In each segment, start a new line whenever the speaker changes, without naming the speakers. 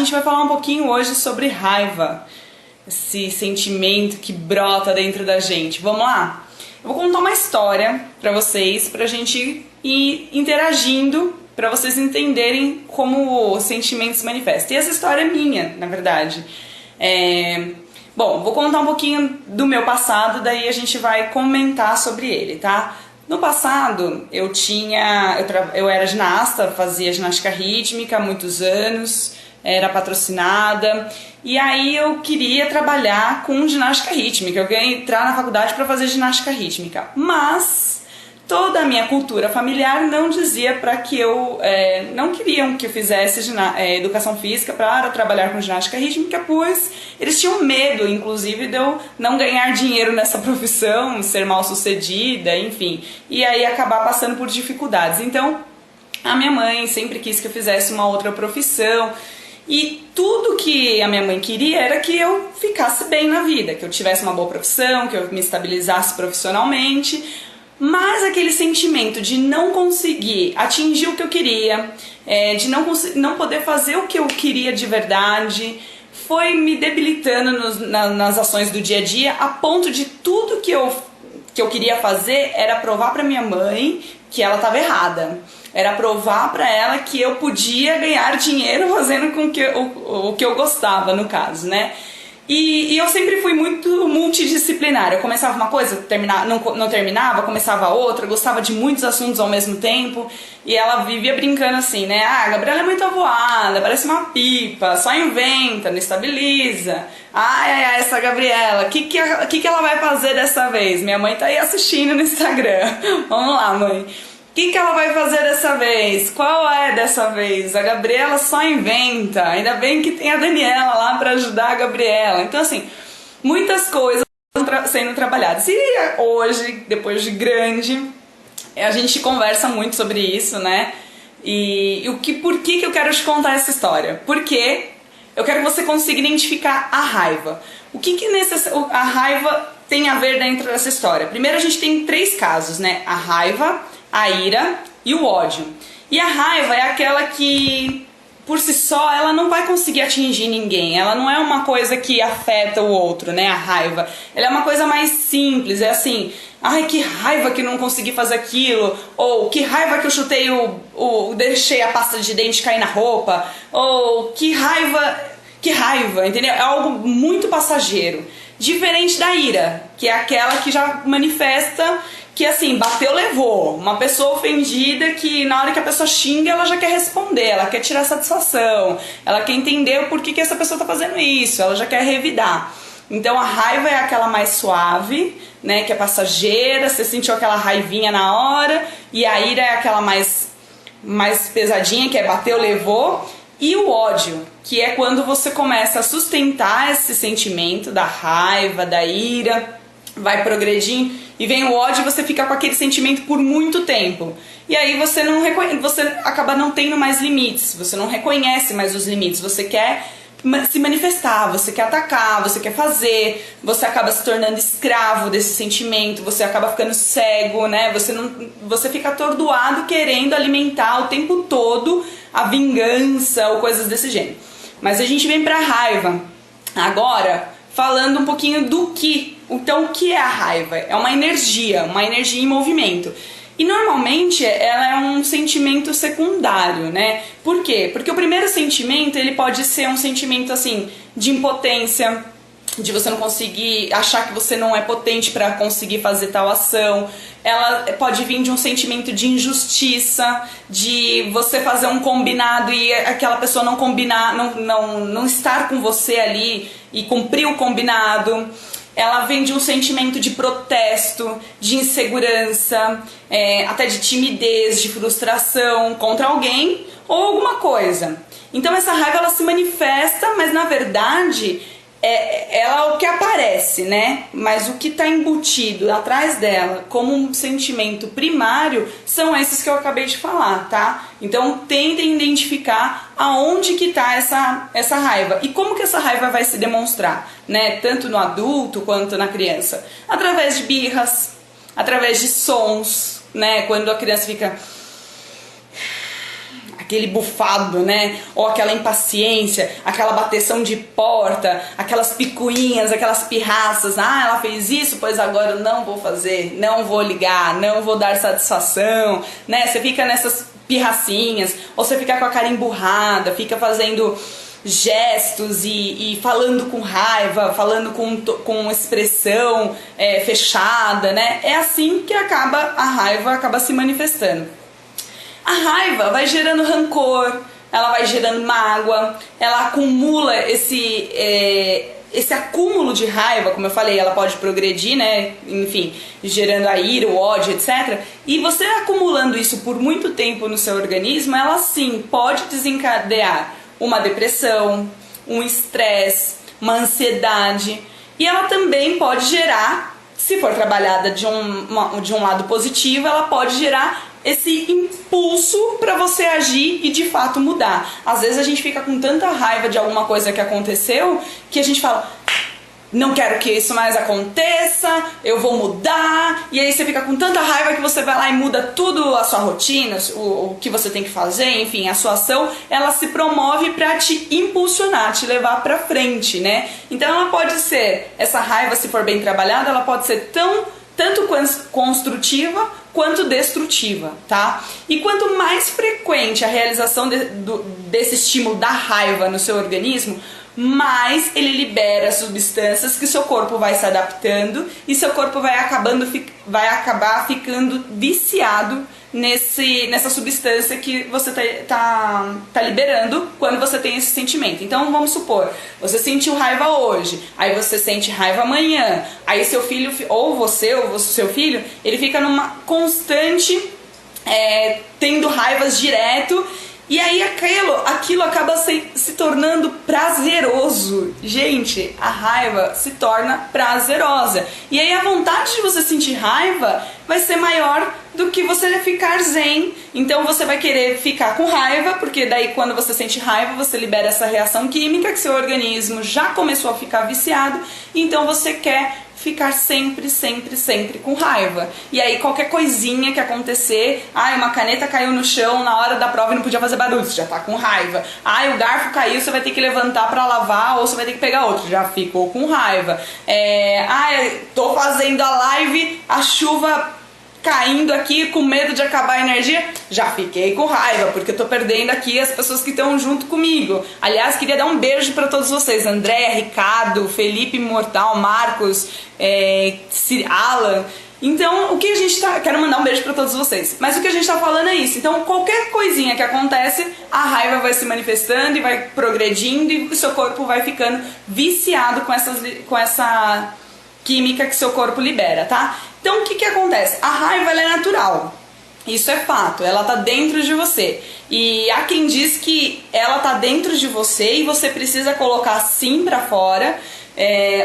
gente vai falar um pouquinho hoje sobre raiva, esse sentimento que brota dentro da gente. Vamos lá? Eu vou contar uma história pra vocês, pra gente ir interagindo, pra vocês entenderem como o sentimento se manifesta. E essa história é minha, na verdade. Bom, vou contar um pouquinho do meu passado, daí a gente vai comentar sobre ele, tá? No passado, eu era ginasta, fazia ginástica rítmica há muitos anos, era patrocinada, e aí eu queria trabalhar com ginástica rítmica, eu queria entrar na faculdade para fazer ginástica rítmica, mas toda a minha cultura familiar não dizia para que não queriam que eu fizesse educação física para trabalhar com ginástica rítmica, pois eles tinham medo, inclusive, de eu não ganhar dinheiro nessa profissão, ser mal sucedida, enfim, e aí acabar passando por dificuldades. Então, a minha mãe sempre quis que eu fizesse uma outra profissão, e tudo que a minha mãe queria era que eu ficasse bem na vida, que eu tivesse uma boa profissão, que eu me estabilizasse profissionalmente. Mas aquele sentimento de não conseguir atingir o que eu queria, de não poder fazer o que eu queria de verdade, foi me debilitando nas ações do dia a dia, a ponto de tudo que eu queria fazer era provar para minha mãe que ela estava errada. Era provar para ela que eu podia ganhar dinheiro fazendo com o que eu gostava, no caso, né? E eu sempre fui muito multidisciplinar. Eu começava uma coisa, não terminava, começava outra, gostava de muitos assuntos ao mesmo tempo. E ela vivia brincando assim, né? Ah, a Gabriela é muito avoada, parece uma pipa, só inventa, não estabiliza. Ai, essa Gabriela, o que ela vai fazer dessa vez? Minha mãe tá aí assistindo no Instagram. Vamos lá, mãe. O que ela vai fazer dessa vez? Qual é dessa vez? A Gabriela só inventa. Ainda bem que tem a Daniela lá para ajudar a Gabriela. Então, assim, muitas coisas sendo trabalhadas. E hoje, depois de grande, a gente conversa muito sobre isso, né? Por que eu quero te contar essa história? Porque eu quero que você consiga identificar a raiva. O que a raiva tem a ver dentro dessa história? Primeiro, a gente tem 3 casos, né? A raiva, a ira e o ódio. E a raiva é aquela que, por si só, ela não vai conseguir atingir ninguém. Ela não é uma coisa que afeta o outro, né? A raiva. Ela é uma coisa mais simples. É assim, ai, que raiva que não consegui fazer aquilo. Ou que raiva que eu chutei deixei a pasta de dente cair na roupa. Ou que raiva, entendeu? É algo muito passageiro. Diferente da ira, que é aquela que já manifesta que assim, bateu, levou. Uma pessoa ofendida que na hora que a pessoa xinga, ela já quer responder, ela quer tirar satisfação, ela quer entender o porquê que essa pessoa tá fazendo isso, ela já quer revidar. Então a raiva é aquela mais suave, né, que é passageira, você sentiu aquela raivinha na hora, e a ira é aquela mais pesadinha, que é bateu, levou. E o ódio, que é quando você começa a sustentar esse sentimento da raiva, da ira, vai progredindo e vem o ódio e você fica com aquele sentimento por muito tempo. E aí você acaba não tendo mais limites, você não reconhece mais os limites, você quer se manifestar, você quer atacar, você quer fazer, você acaba se tornando escravo desse sentimento, você acaba ficando cego, né? Você fica atordoado querendo alimentar o tempo todo a vingança ou coisas desse gênero. Mas a gente vem pra raiva agora, falando um pouquinho do que. Então, o que é a raiva? É uma energia em movimento. E normalmente ela é um sentimento secundário, né? Por quê? Porque o primeiro sentimento, ele pode ser um sentimento assim de impotência, de você não conseguir, achar que você não é potente para conseguir fazer tal ação. Ela pode vir de um sentimento de injustiça, de você fazer um combinado e aquela pessoa não combinar, não estar com você ali e cumprir o combinado. Ela vem de um sentimento de protesto, de insegurança, até de timidez, de frustração contra alguém ou alguma coisa. Então essa raiva ela se manifesta, mas na verdade ela é o que aparece, né? Mas o que está embutido atrás dela como um sentimento primário são esses que eu acabei de falar, tá? Então tentem identificar aonde que está essa raiva e como que essa raiva vai se demonstrar, né? Tanto no adulto quanto na criança. Através de birras, através de sons, né? Quando a criança fica aquele bufado, né? Ou aquela impaciência, aquela bateção de porta, aquelas picuinhas, aquelas pirraças. Ah, ela fez isso, pois agora eu não vou fazer, não vou ligar, não vou dar satisfação, né? Você fica nessas pirracinhas, ou você fica com a cara emburrada, fica fazendo gestos e falando com raiva, falando com expressão fechada, né? É assim que a raiva acaba se manifestando. A raiva vai gerando rancor, ela vai gerando mágoa, ela acumula esse acúmulo de raiva, como eu falei, ela pode progredir, né? Enfim, gerando a ira, o ódio, etc. E você acumulando isso por muito tempo no seu organismo, ela sim pode desencadear uma depressão, um estresse, uma ansiedade. E ela também pode gerar, se for trabalhada de um lado positivo, ela pode gerar esse impulso para você agir e de fato mudar. Às vezes a gente fica com tanta raiva de alguma coisa que aconteceu que a gente fala, não quero que isso mais aconteça, eu vou mudar. E aí você fica com tanta raiva que você vai lá e muda tudo, a sua rotina, o que você tem que fazer, enfim, a sua ação, ela se promove para te impulsionar, te levar para frente, né? Então ela pode ser, essa raiva, se for bem trabalhada, ela pode ser tanto construtiva quanto destrutiva, tá? E quanto mais frequente a realização desse estímulo da raiva no seu organismo, mais ele libera substâncias que seu corpo vai se adaptando e seu corpo vai acabar ficando viciado nessa substância que você tá liberando quando você tem esse sentimento. Então vamos supor, você sentiu raiva hoje, aí você sente raiva amanhã, aí seu filho, ou você, ou seu filho, ele fica numa constante tendo raivas direto. E aí aquilo acaba se tornando prazeroso. Gente, a raiva se torna prazerosa. E aí a vontade de você sentir raiva vai ser maior do que você ficar zen. Então você vai querer ficar com raiva, porque daí quando você sente raiva, você libera essa reação química que seu organismo já começou a ficar viciado. Então você quer ficar sempre com raiva. E aí qualquer coisinha que acontecer, uma caneta caiu no chão na hora da prova e não podia fazer barulho, você já tá com raiva. O garfo caiu, você vai ter que levantar pra lavar ou você vai ter que pegar outro, já ficou com raiva. Tô fazendo a live, a chuva caindo aqui com medo de acabar a energia, já fiquei com raiva, porque eu tô perdendo aqui as pessoas que estão junto comigo. Aliás, queria dar um beijo para todos vocês, André, Ricardo, Felipe Mortal, Marcos, Alan. Então, o que a gente quero mandar um beijo para todos vocês, mas o que a gente tá falando é isso. Então, qualquer coisinha que acontece, a raiva vai se manifestando e vai progredindo e o seu corpo vai ficando viciado com essa química que seu corpo libera, tá? Então, o que acontece? A raiva, ela é natural. Isso é fato, ela tá dentro de você. E há quem diz que ela tá dentro de você e você precisa colocar sim pra fora.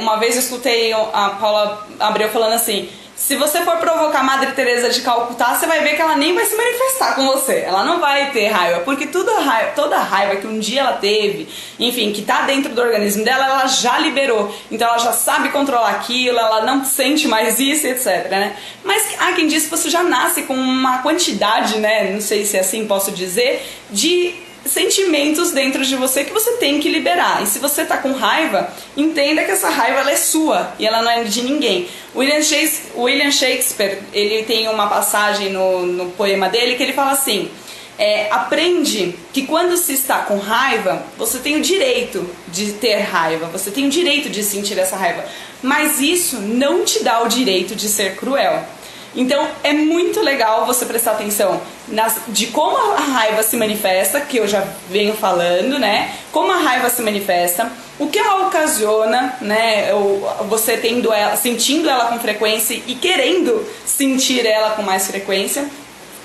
Uma vez eu escutei a Paula Abreu falando assim, se você for provocar Madre Teresa de Calcutá, você vai ver que ela nem vai se manifestar com você. Ela não vai ter raiva, porque toda a raiva que um dia ela teve, enfim, que tá dentro do organismo dela, ela já liberou. Então ela já sabe controlar aquilo, ela não sente mais isso, etc, né? Mas há quem diz que você já nasce com uma quantidade, né, não sei se é assim posso dizer, de sentimentos dentro de você que você tem que liberar. E se você tá com raiva, entenda que essa raiva ela é sua e ela não é de ninguém. William Shakespeare, ele tem uma passagem no poema dele que ele fala assim, aprende que quando se está com raiva, você tem o direito de ter raiva, você tem o direito de sentir essa raiva, mas isso não te dá o direito de ser cruel. Então é muito legal você prestar atenção de como a raiva se manifesta, que eu já venho falando, né? Como a raiva se manifesta, o que ela ocasiona, né? Você sentindo ela com frequência e querendo sentir ela com mais frequência,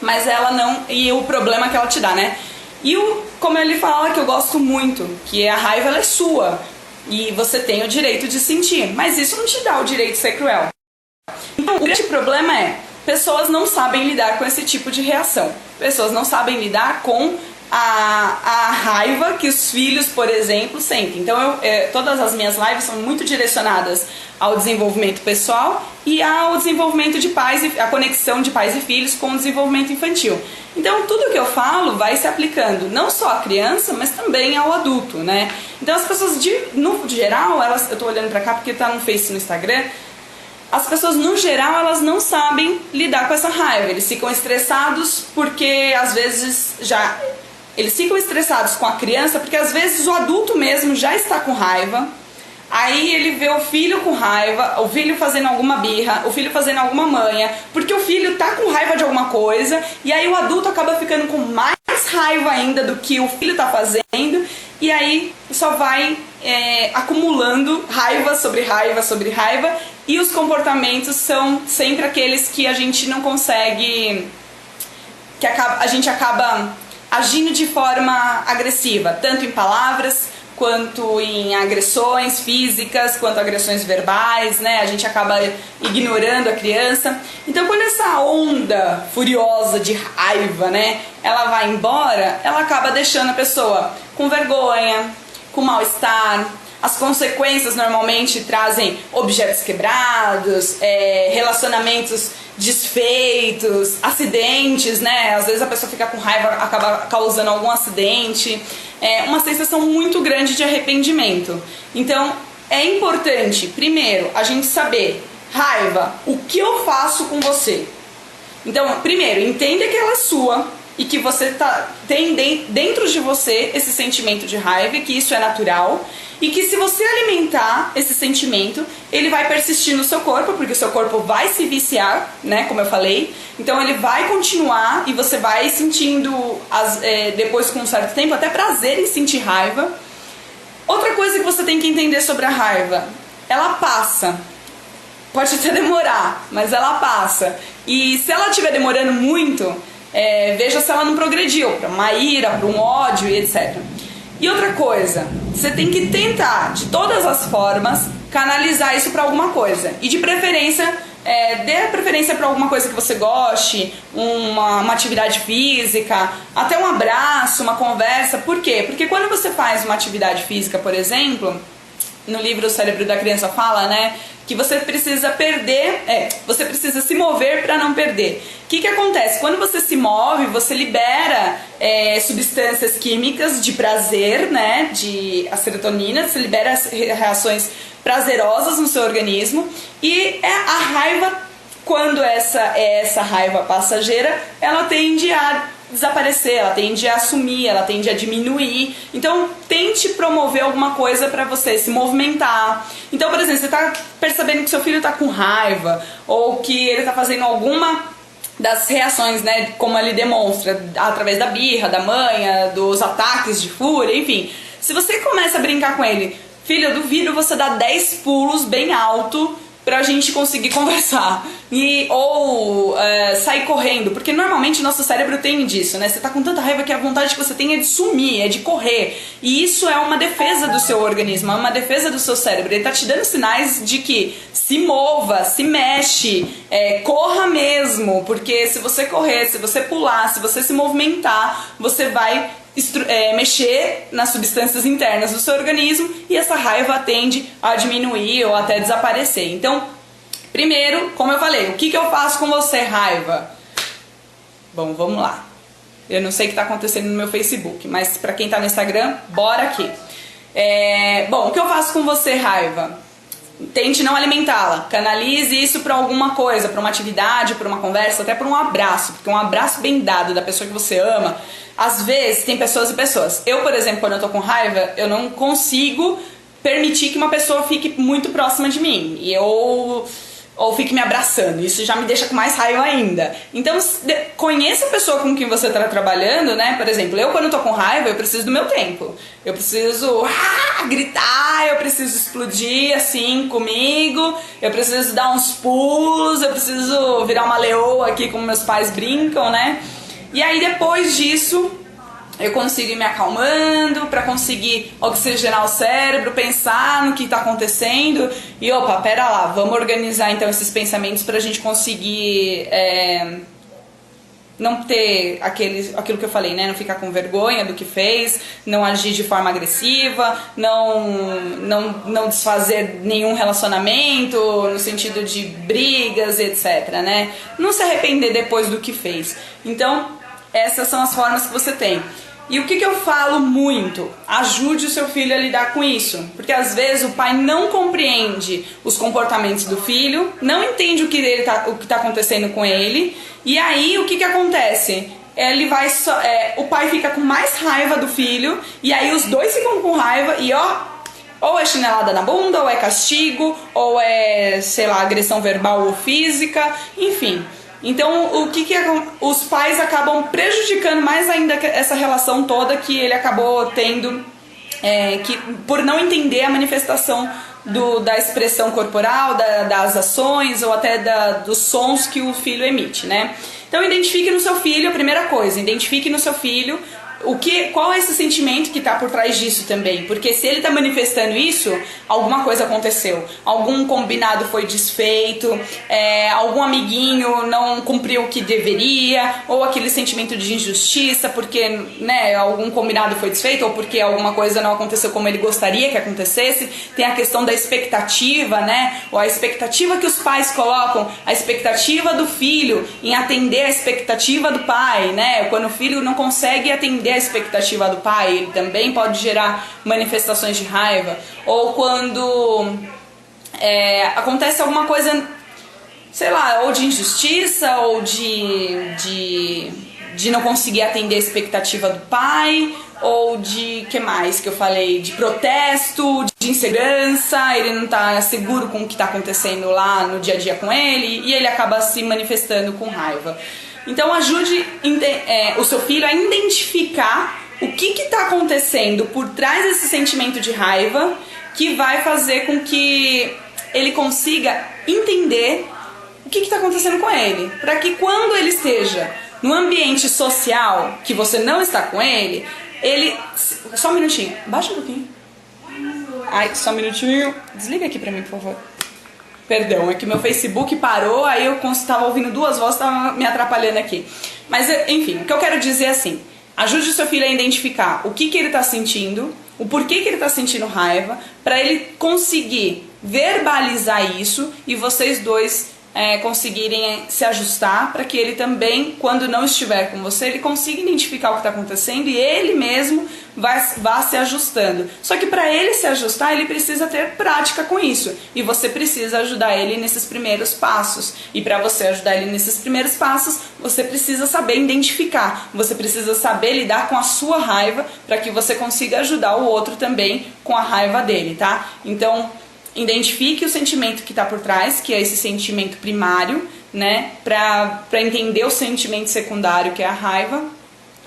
mas ela não. E o problema que ela te dá, né? E como ele fala, que eu gosto muito, que a raiva ela é sua e você tem o direito de sentir, mas isso não te dá o direito de ser cruel. Então, o grande problema pessoas não sabem lidar com esse tipo de reação. Pessoas não sabem lidar com a raiva que os filhos, por exemplo, sentem. Então todas as minhas lives são muito direcionadas ao desenvolvimento pessoal e ao desenvolvimento de pais, a conexão de pais e filhos com o desenvolvimento infantil. Então tudo que eu falo vai se aplicando não só à criança, mas também ao adulto, né? Então as pessoas, no geral, eu tô olhando pra cá porque tá no Face e no Instagram, as pessoas, no geral, elas não sabem lidar com essa raiva. Eles ficam estressados porque, às vezes, eles ficam estressados com a criança porque, às vezes, o adulto mesmo já está com raiva. Aí ele vê o filho com raiva, o filho fazendo alguma birra, o filho fazendo alguma manha, porque o filho tá com raiva de alguma coisa, e aí o adulto acaba ficando com mais raiva ainda do que o filho tá fazendo, e aí só vai acumulando raiva sobre raiva sobre raiva, e os comportamentos são sempre aqueles que a gente não consegue, a gente acaba agindo de forma agressiva, tanto em palavras, quanto em agressões físicas, quanto agressões verbais, né? A gente acaba ignorando a criança. Então, quando essa onda furiosa de raiva, né, ela vai embora, ela acaba deixando a pessoa com vergonha, com mal-estar. As consequências normalmente trazem objetos quebrados, relacionamentos desfeitos, acidentes, né? Às vezes a pessoa fica com raiva, acaba causando algum acidente. Uma sensação muito grande de arrependimento. Então, é importante, primeiro, a gente saber, raiva, o que eu faço com você? Então, primeiro, entenda que ela é sua e que você tem dentro de você esse sentimento de raiva, que isso é natural, e que se você alimentar esse sentimento, ele vai persistir no seu corpo, porque o seu corpo vai se viciar, né, como eu falei. Então ele vai continuar e você vai sentindo, depois com um certo tempo, até prazer em sentir raiva. Outra coisa que você tem que entender sobre a raiva, ela passa. Pode até demorar, mas ela passa. E se ela estiver demorando muito, veja se ela não progrediu para uma ira, para um ódio e etc. E outra coisa, você tem que tentar, de todas as formas, canalizar isso para alguma coisa. E de preferência, dê a preferência para alguma coisa que você goste, uma atividade física, até um abraço, uma conversa. Por quê? Porque quando você faz uma atividade física, por exemplo, no livro O Cérebro da Criança fala, né, que você precisa você precisa se mover para não perder. O que acontece? Quando você se move, você libera substâncias químicas de prazer, né, a serotonina, você libera reações prazerosas no seu organismo, e a raiva, quando essa raiva passageira, ela tende a desaparecer, ela tende a sumir, ela tende a diminuir. Então tente promover alguma coisa para você se movimentar. Então, por exemplo, você está percebendo que seu filho está com raiva, ou que ele está fazendo alguma das reações, né, como ele demonstra, através da birra, da manha, dos ataques de fúria, enfim. Se você começa a brincar com ele, filho, eu duvido você dar 10 pulos bem alto pra gente conseguir conversar, ou sair correndo, porque normalmente o nosso cérebro tem disso, né? Você tá com tanta raiva que a vontade que você tem é de sumir, é de correr, e isso é uma defesa do seu organismo, é uma defesa do seu cérebro. Ele tá te dando sinais de que se mova, se mexe, corra mesmo, porque se você correr, se você pular, se você se movimentar, você vai mexer nas substâncias internas do seu organismo, e essa raiva tende a diminuir ou até desaparecer. Então, primeiro, como eu falei, o que eu faço com você, raiva? Bom, vamos lá. Eu não sei o que está acontecendo no meu Facebook, mas para quem está no Instagram, bora aqui. Bom, o que eu faço com você, raiva? Tente não alimentá-la, canalize isso para alguma coisa, para uma atividade, para uma conversa, até para um abraço, porque um abraço bem dado da pessoa que você ama, às vezes tem pessoas e pessoas. Eu, por exemplo, quando eu tô com raiva, eu não consigo permitir que uma pessoa fique muito próxima de mim, ou fique me abraçando, isso já me deixa com mais raiva ainda. Então, conheça a pessoa com quem você está trabalhando, né? Por exemplo, eu quando tô com raiva, eu preciso do meu tempo. Eu preciso gritar, eu preciso explodir assim comigo, eu preciso dar uns pulos, eu preciso virar uma leoa aqui como meus pais brincam, né? E aí depois disso, eu consigo ir me acalmando para conseguir oxigenar o cérebro, pensar no que está acontecendo e, opa, pera lá, vamos organizar então esses pensamentos para a gente conseguir não ter aquilo que eu falei, né? Não ficar com vergonha do que fez, não agir de forma agressiva, não desfazer nenhum relacionamento no sentido de brigas, etc, né? Não se arrepender depois do que fez. Então, essas são as formas que você tem. E o que eu falo muito? Ajude o seu filho a lidar com isso. Porque às vezes o pai não compreende os comportamentos do filho, não entende o que está acontecendo com ele. E aí o que acontece? O pai fica com mais raiva do filho, e aí os dois ficam com raiva e ou é chinelada na bunda, ou é castigo, ou é, sei lá, agressão verbal ou física, enfim. Então, os pais acabam prejudicando mais ainda essa relação toda que ele acabou tendo, por não entender a manifestação da expressão corporal, das ações ou até dos sons que o filho emite, né? Então, identifique no seu filho, a primeira coisa, identifique no seu filho qual é esse sentimento que está por trás disso também, porque se ele está manifestando isso, alguma coisa aconteceu, algum combinado foi desfeito, algum amiguinho não cumpriu o que deveria, ou aquele sentimento de injustiça porque, né, algum combinado foi desfeito, ou porque alguma coisa não aconteceu como ele gostaria que acontecesse. Tem a questão da expectativa, né, ou a expectativa que os pais colocam, a expectativa do filho em atender a expectativa do pai, né, quando o filho não consegue atender a expectativa do pai, ele também pode gerar manifestações de raiva. Ou quando acontece alguma coisa, sei lá, ou de injustiça, ou de não conseguir atender a expectativa do pai, ou de, que mais que eu falei? De protesto, de insegurança, ele não tá seguro com o que tá acontecendo lá no dia a dia com ele, e ele acaba se manifestando com raiva. Então ajude o seu filho a identificar o que está acontecendo por trás desse sentimento de raiva, que vai fazer com que ele consiga entender o que está acontecendo com ele, para que quando ele esteja no ambiente social que você não está com ele, só um minutinho, baixa um pouquinho. Ai, só um minutinho, desliga aqui pra mim, por favor. Perdão, é que meu Facebook parou, aí eu estava ouvindo duas vozes, estava me atrapalhando aqui. Mas, enfim, o que eu quero dizer é assim, ajude o seu filho a identificar o que ele está sentindo, o porquê que ele está sentindo raiva, para ele conseguir verbalizar isso e vocês dois conseguirem se ajustar, para que ele também, quando não estiver com você, ele consiga identificar o que está acontecendo e ele mesmo vá se ajustando. Só que para ele se ajustar, ele precisa ter prática com isso, e você precisa ajudar ele nesses primeiros passos. E para você ajudar ele nesses primeiros passos, você precisa saber identificar, você precisa saber lidar com a sua raiva, para que você consiga ajudar o outro também com a raiva dele, tá? Então, identifique o sentimento que está por trás, que é esse sentimento primário, né, para entender o sentimento secundário, que é a raiva,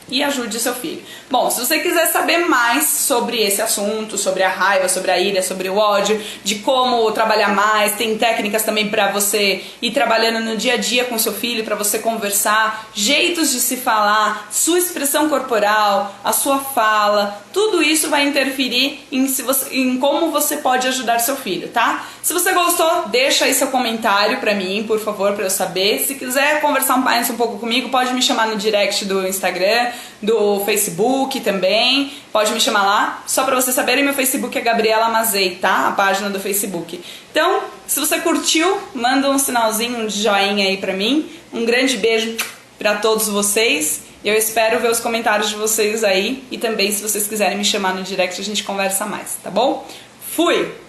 e ajude o seu filho. Bom, se você quiser saber mais sobre esse assunto, sobre a raiva, sobre a ira, sobre o ódio, de como trabalhar mais, tem técnicas também para você ir trabalhando no dia a dia com seu filho, para você conversar, jeitos de se falar, sua expressão corporal, a sua fala, tudo isso vai interferir em como você pode ajudar seu filho, tá? Se você gostou, deixa aí seu comentário pra mim, por favor, pra eu saber. Se quiser conversar mais um pouco comigo, pode me chamar no direct do Instagram, do Facebook também, pode me chamar lá. Só pra vocês saberem, meu Facebook é Gabriela Mazei, tá? A página do Facebook. Então, se você curtiu, manda um sinalzinho de joinha aí pra mim. Um grande beijo pra todos vocês. Eu espero ver os comentários de vocês aí. E também, se vocês quiserem me chamar no direct, a gente conversa mais, tá bom? Fui!